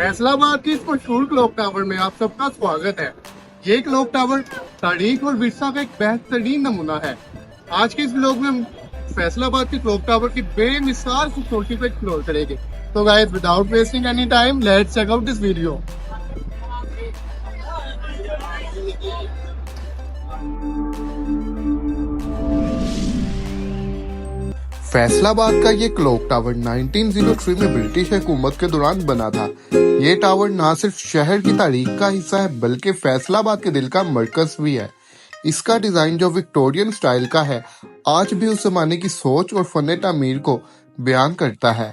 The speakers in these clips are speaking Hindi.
फैसलाबाद के इस मशहूर क्लॉक टावर में आप सबका स्वागत है। ये क्लॉक टावर तारीख और विरसा का एक बेहतरीन नमूना है। आज के इस व्लॉग में हम फैसलाबाद के क्लॉक टावर की बेमिसाल खूबसूरती को एक्सप्लोर करेंगे। तो guys, without wasting any time, let's check out this video. Faisalabad का ये क्लॉक टावर 1903 में ब्रिटिश हुकूमत के दौरान बना था। ये टावर न सिर्फ शहर की तारीख का हिस्सा है बल्कि फैसलाबाद के दिल का मरकज भी है। इसका डिजाइन जो विक्टोरियन स्टाइल का है, आज भी उस जमाने की सोच और फन तामीर को बयान करता है।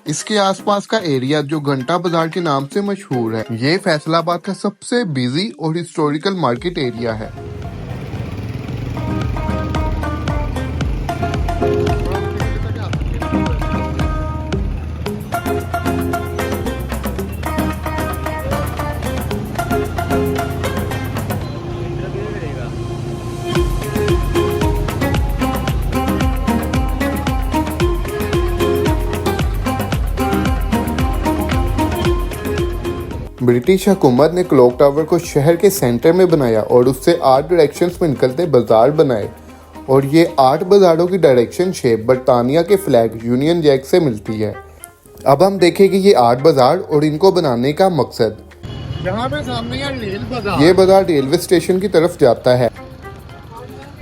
इसके आसपास का एरिया जो घंटा बाजार के नाम से मशहूर है, ये फैसलाबाद का सबसे बिजी और हिस्टोरिकल मार्केट एरिया है। ब्रिटिश हुकूमत ने क्लॉक टावर को शहर के सेंटर में बनाया और उससे 8 डायरेक्शंस में निकलते बाजार बनाए। और ये 8 बाजारों की डायरेक्शन शेप बरतानिया के फ्लैग यूनियन जैक से मिलती है। अब हम देखेंगे ये 8 बाजार और इनको बनाने का मकसद। यहाँ पे सामने रेल बाजार, ये बाजार रेलवे स्टेशन की तरफ जाता है।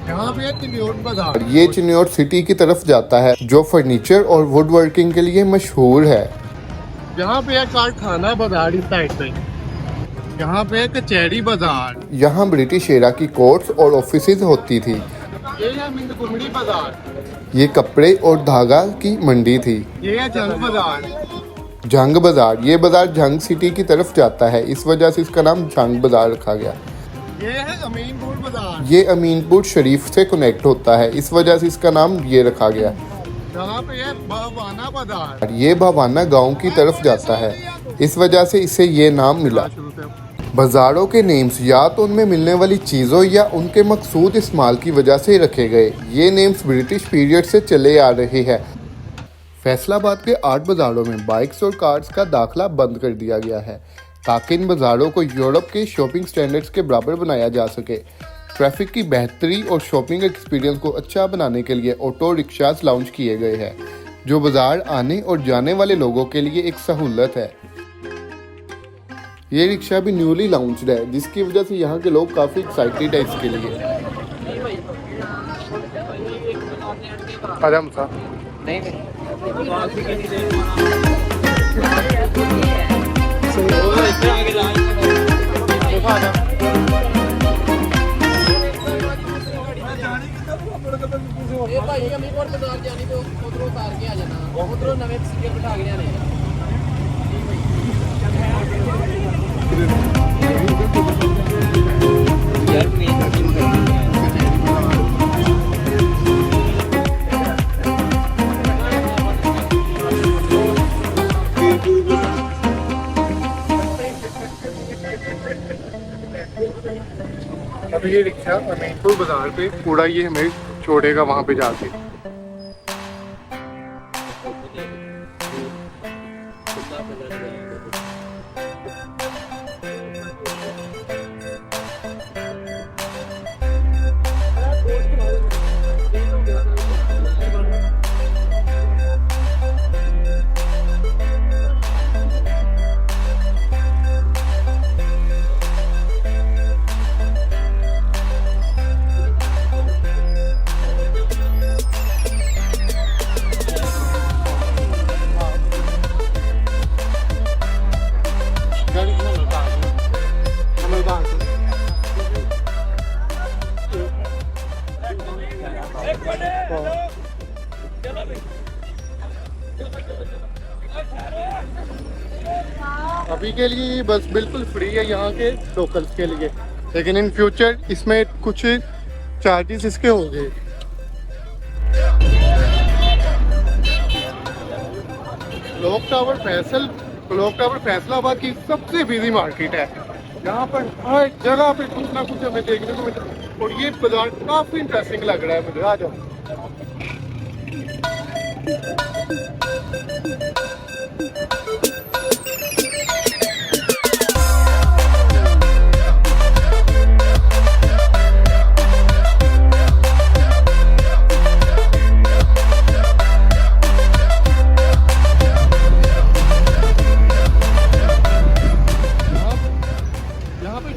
यहाँ पे चिन्योट बाजार, ये चिन्योट सिटी की तरफ जाता है जो फर्नीचर और वुड वर्किंग के लिए मशहूर है। यहाँ पे है कारखाना बाजार इस साइड पे। यहाँ पे है कचहरी बाजार, यहाँ ब्रिटिश एरा की कोर्ट्स और ऑफिसेज होती थी। ये है मिंदकुमड़ी बाजार, ये कपड़े और धागा की मंडी थी। ये है जंग बाजार, जंग बाजार, ये बाजार जंग सिटी की तरफ जाता है, इस वजह से इसका नाम जंग बाजार रखा गया। ये है अमीनपुर बाजार, ये अमीनपुर शरीफ से कनेक्ट होता है, इस वजह से इसका नाम ये रखा गया। यहाँ पे है भावाना बाजार, ये भावाना गांव की तरफ जाता है, इस वजह से इसे ये नाम मिला। बाजारों के नेम्स या तो उनमें मिलने वाली चीज़ों या उनके मकसूद इस्तेमाल की वजह से रखे गए। ये नेम्स ब्रिटिश पीरियड से चले आ रहे हैं। फैसलाबाद के 8 बाजारों में बाइक्स और कार्स का दाखिला बंद कर दिया गया है ताकि इन बाजारों को यूरोप के शॉपिंग स्टैंडर्ड्स के बराबर बनाया जा सके। ट्रैफिक की बेहतरी और शॉपिंग एक्सपीरियंस को अच्छा बनाने के लिए ऑटो रिक्शास लॉन्च किए गए हैं जो बाजार आने और जाने वाले लोगों के लिए एक सहूलत है। ये रिक्शा भी न्यूली लॉन्च्ड है जिसकी वजह से यहाँ के लोग काफी एक्साइटेड है इसके लिए। आराम सा भाई अमीर बाजार जानी तो उधरों उतार के आ जाना, उधरों नवे सिक्के बिठा के आने। अब ये रिक्शा अमीनपुर बाजार पे पूरा ये हमें छोड़ेगा वहाँ पे जाके। अभी के लिए बस बिल्कुल फ्री है यहाँ के लोकल्स के लिए, लेकिन इन फ्यूचर इसमें कुछ चार्जेस इसके होंगे। क्लॉक टावर फैसलाबाद की सबसे बिजी मार्केट है। यहाँ पर हर जगह पे कुछ ना कुछ हमें देखने को मिलता है और ये बाजार काफी इंटरेस्टिंग लग रहा है मुझे। आ जाओ।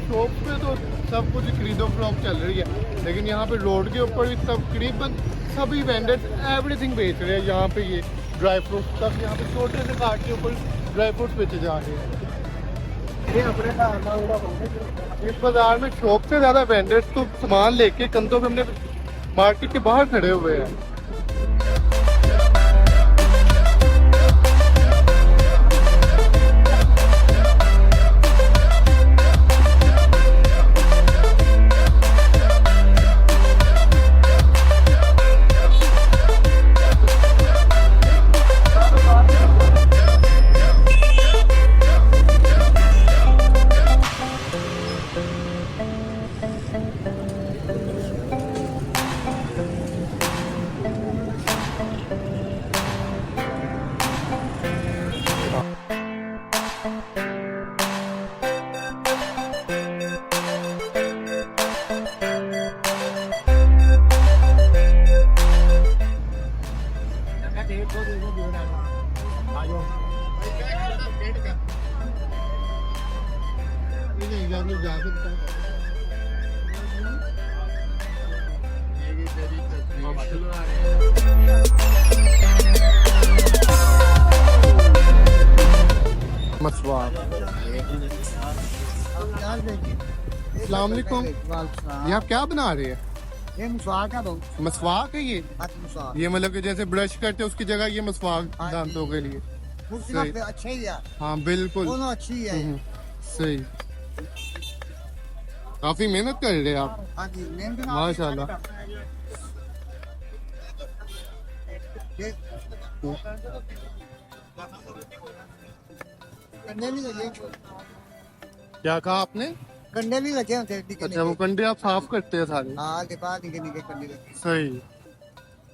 शॉप पे तो सब कुछ खरीदो फरोख्त चल रही है, लेकिन यहाँ पे रोड के ऊपर भी तकरीबन सभी वेंडर्स एवरीथिंग बेच रहे हैं। यहाँ पे ये ड्राई फ्रूट्स तक, यहाँ पे छोटे से कार्ट के ऊपर ड्राई फ्रूट्स बेचे जा रहे हैं। इस बाजार में शॉप से ज़्यादा वेंडर्स तो सामान लेके कंधों पे अपने मार्केट के बाहर खड़े हुए हैं। अस्सलाम वालेकुम। ये आप क्या बना रहे हैं? ये मसवाक है। मसवाक है ये? ये मतलब कि जैसे ब्रश करते हैं उसकी जगह ये मसवाक दांतों के लिए। अच्छा ही है। हाँ बिल्कुल दोनों अच्छी है। सही। काफी मेहनत कर रहे हैं आप। हाँ जी, माशाल्लाह। कंडे भी लगे। क्या कहा आपने? कंडे भी लगे होते हैं। अच्छा, वो कंडे आप साफ करते हैं सारे? हाँ, दिखा निके निके कंडे लगे। सही।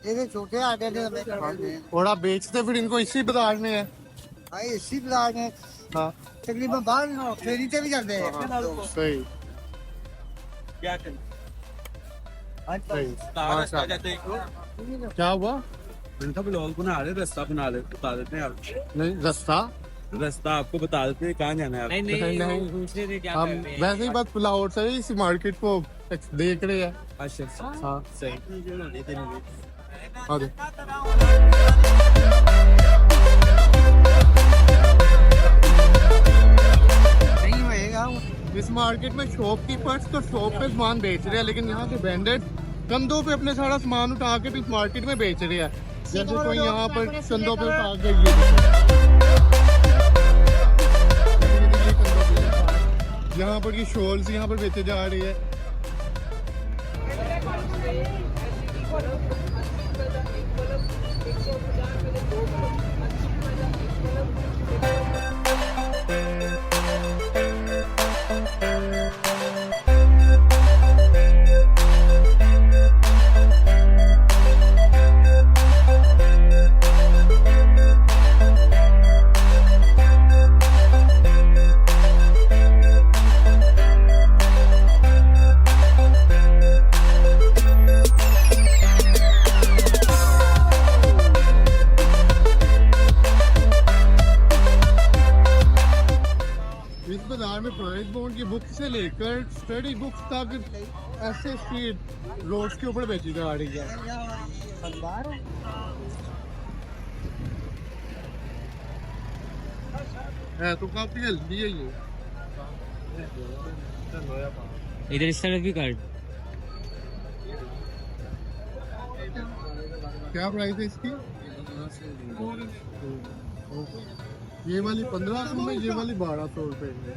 ये छोटे आटे थे और आप बेचते फिर इनको इसी बाजार में है? हाँ, इसी बाजार में। हाँ तकरीबन बाहर फेरी चली जाते हैं। सही। क्या करें? क्या हुआ? इनका ब्लॉग बना रहे, रास्ता बना रहे, बता देते हैं आप। नहीं, रास्ता आपको बता देते हैं कहाँ जाना है आप। नहीं दूसरे से क्या हम कर रहे हैं? वैसे ही बात फ्लावर से इस मार्केट को देख रहे हैं। अच्छा हाँ सही। आगे। नहीं होएगा। इस मार्केट में शॉपकीपर्स तो शॉप पे सामान बेच रहे हैं, लेकिन यहाँ के वेंडर्स कंधों पे अपने सारा सामान उठा के इस मार्केट में बेच रहे हैं। जैसे कोई यहाँ पर कंधों पे उठा के यहाँ पर ये शॉल्स यहाँ पर बेचे जा रही है। बाजार में प्राइस बॉन्ड की बुक से लेकर स्टडी बुक्स तक ऐसे स्ट्रीट रोड्स के ऊपर बेची जा रही है। तो काफी हेल्दी है ये। इधर इस तरफ भी कार्ड। क्या प्राइस है इसकी? ये वाली 1500 में, ये वाली 1200 रुपए में।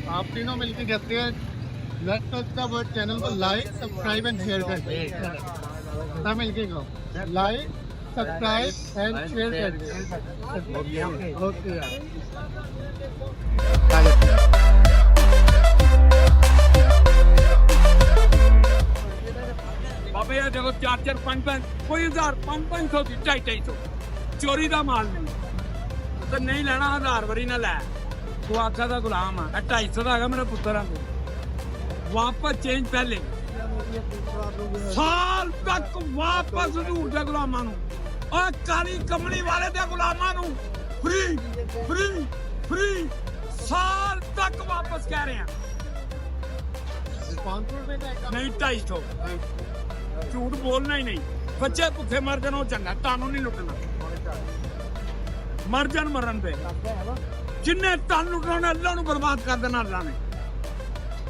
आप तीनों मिलके कहते हैं let's touch the word channel को लाइक सब्सक्राइब एंड शेयर करते हैं। सब मिलके कहो लाइक सब्सक्राइब एंड शेयर करते हैं। ओके यार। बाबे यार देखो 4-4 5-5 कोई 1000 500 की 250 चोरी का माल नहीं तो नहीं लेना 1000 वरी ना लै तू आखा दा गुलाम है 250 का है मेरा पुत्र है वापस चेंज पहले साल तक वापस हजूर दे गुलामां नूं और काली कमली वाले दे गुलामां नू फ्री फ्री फ्री साल तक वापस कह रहे हैं। 500 रुपए का नहीं 250 झूठ बोलना ही नहीं। बच्चे भुखे मर जान वो चंगा, तानू नहीं लुटना। मर जान मरन पे जिन्ने तन लुटना उन्हें अल्लाह नू बर्बाद कर देना। अल्लाह ने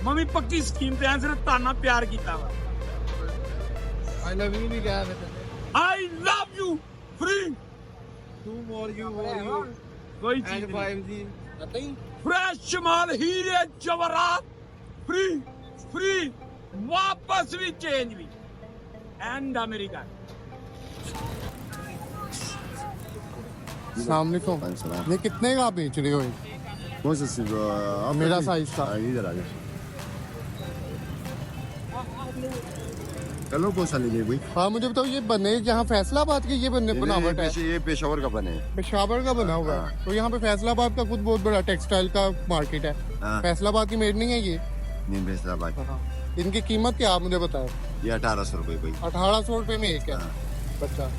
मम्मी पक्की स्कीम पे सिर्फ ताना प्यार किया वा। आई लव यू भी कहा मैं आई लव यू फ्री टू मोर यू कोई चीज एंड 5G पता ही फ्रेश माल हीरे जवाहरात फ्री फ्री वापस भी चेंज भी एंड अमेरिका। सामने को ये कितने का बेच रहे हो ये? कौन सा सिर्फ मेरा साइज का। इधर आ गया। चलो कौन सा लीजिए भाई? हाँ मुझे बताओ, ये बने यहाँ फैसलाबाद के ये बनावट है? ये पेशावर का बने है। पेशावर का बना हुआ है। हाँ। तो यहाँ पे फैसलाबाद का खुद बहुत बड़ा टेक्सटाइल का मार्केट है। हाँ। फैसलाबाद की मेड नहीं है ये? नहीं फैसलाबाद। इनकी कीमत क्या आप मुझे बताओ? ये 1800 रुपये भाई। 1800 रुपए में एक है। हाँ। अच्छा,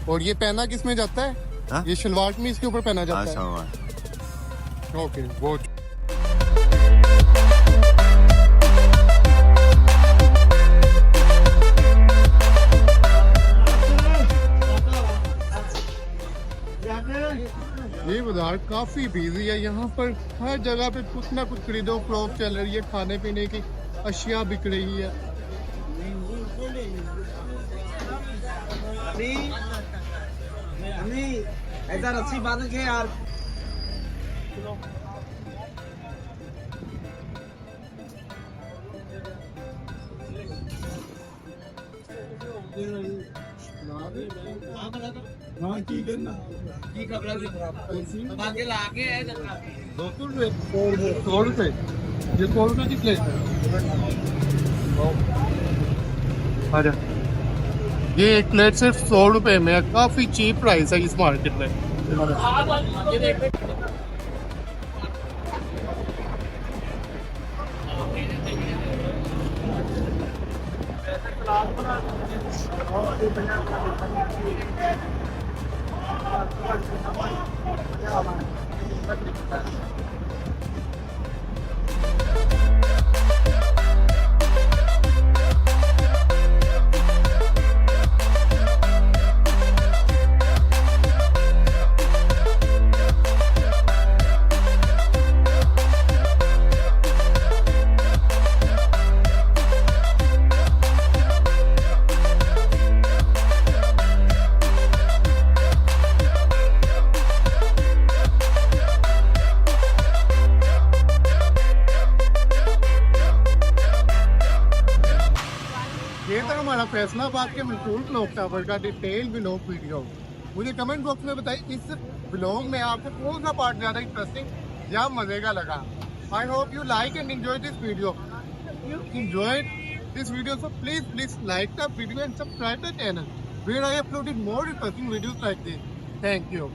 और ये पहना किस में जाता है? हाँ? ये शलवार में इसके ऊपर पहना हाँ जाता है? सामान। ओके बहुत। ये बाजार काफी बिजी है। यहाँ पर हर जगह पे कुछ ना कुछ खरीदो फरोख्त चल रही है। खाने पीने की अशिया बिक रही है। ऐसा रस्सी बांध के यार हाँ की करना की कपड़ा बांध ला के है जगह 200 रुपए 100 रुपए। ये 100 रुपए की प्लेट है। अरे ये एक प्लेट सिर्फ 100 रुपए में है। काफी चीप प्राइस है इस मार्केट में। ये था हमारा फैसलाबाद के मशहूर क्लॉक टावर का डिटेल व्लॉग वीडियो। मुझे कमेंट बॉक्स में बताइए इस व्लॉग में आपको कौन सा पार्ट ज़्यादा इंटरेस्टिंग या मजे का लगा। I hope you like and enjoy this video. Enjoy this video, so please like the video and subscribe the channel where I uploaded more interesting videos like this. Thank you.